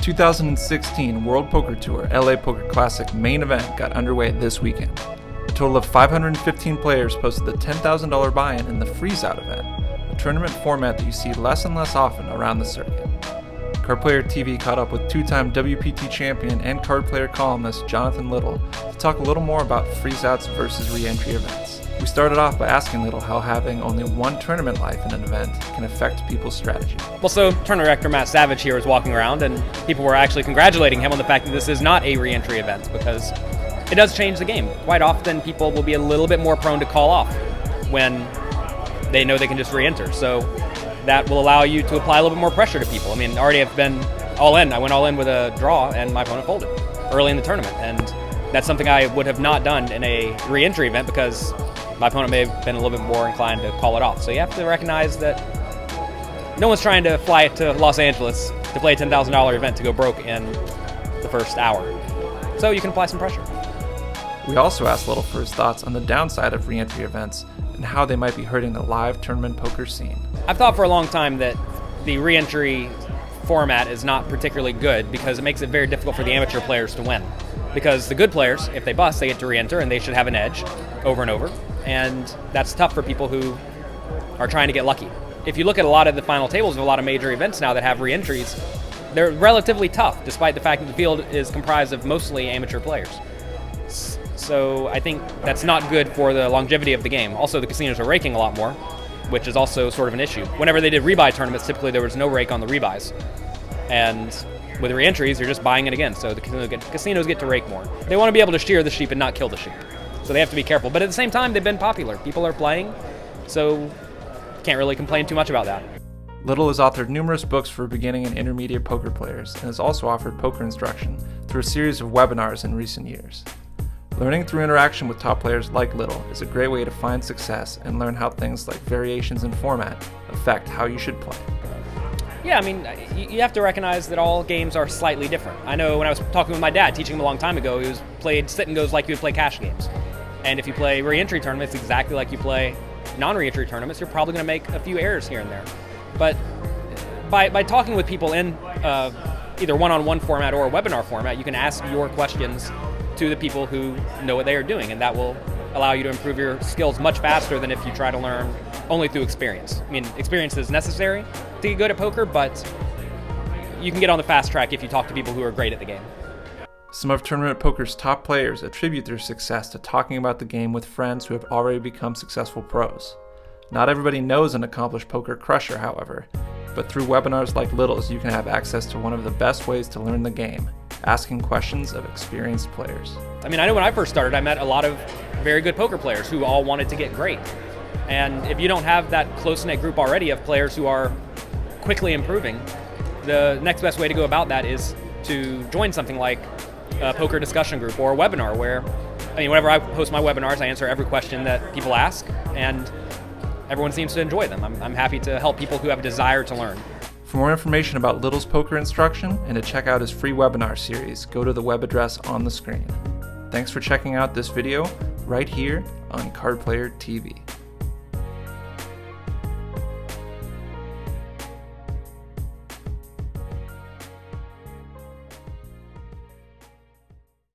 2016 World Poker Tour L.A. Poker Classic main event got underway this weekend. A total of 515 players posted the $10,000 buy-in in the Freezeout event, a tournament format that you see less and less often around the circuit. Card Player TV caught up with two-time WPT champion and card player columnist Jonathan Little to talk a little more about Freezeouts versus ReEntry events. We started off by asking Little how having only one tournament life in an event can affect people's strategy. Well, so tournament director Matt Savage here was walking around and people were actually congratulating him on the fact that this is not a re-entry event because it does change the game. Quite often people will be a little bit more prone to call off when they know they can just re-enter. So that will allow you to apply a little bit more pressure to people. I mean, already I've been all in. I went all in with a draw and my opponent folded early in the tournament. And that's something I would have not done in a re-entry event because my opponent may have been a little bit more inclined to call it off. So you have to recognize that no one's trying to fly to Los Angeles to play a $10,000 event to go broke in the first hour. So you can apply some pressure. We also asked Little for his thoughts on the downside of re-entry events and how they might be hurting the live tournament poker scene. I've thought for a long time that the re-entry format is not particularly good because it makes it very difficult for the amateur players to win. Because the good players, if they bust, they get to re-enter and they should have an edge over and over. And that's tough for people who are trying to get lucky. If you look at a lot of the final tables of a lot of major events now that have re-entries, they're relatively tough, despite the fact that the field is comprised of mostly amateur players. So I think that's not good for the longevity of the game. Also, the casinos are raking a lot more, which is also sort of an issue. Whenever they did rebuy tournaments, typically there was no rake on the rebuys. And with re-entries, you're just buying it again, so the casinos get to rake more. They want to be able to shear the sheep and not kill the sheep. So they have to be careful. But at the same time, they've been popular. People are playing, so can't really complain too much about that. Little has authored numerous books for beginning and intermediate poker players and has also offered poker instruction through a series of webinars in recent years. Learning through interaction with top players like Little is a great way to find success and learn how things like variations in format affect how you should play. Yeah, I mean, you have to recognize that all games are slightly different. I know when I was talking with my dad, teaching him a long time ago, he played sit and goes like you would play cash games. And if you play re-entry tournaments exactly like you play non-re-entry tournaments, you're probably going to make a few errors here and there. But by talking with people in either one-on-one format or a webinar format, you can ask your questions to the people who know what they are doing, and that will allow you to improve your skills much faster than if you try to learn only through experience. I mean, experience is necessary to get good at poker, but you can get on the fast track if you talk to people who are great at the game. Some of tournament poker's top players attribute their success to talking about the game with friends who have already become successful pros. Not everybody knows an accomplished poker crusher, however, but through webinars like Little's, you can have access to one of the best ways to learn the game, asking questions of experienced players. I mean, I know when I first started, I met a lot of very good poker players who all wanted to get great. And if you don't have that close-knit group already of players who are quickly improving, the next best way to go about that is to join something like a poker discussion group or a webinar where, I mean, whenever I host my webinars, I answer every question that people ask, and everyone seems to enjoy them. I'm happy to help people who have a desire to learn. For more information about Little's poker instruction and to check out his free webinar series, go to the web address on the screen. Thanks for checking out this video right here on Card Player TV.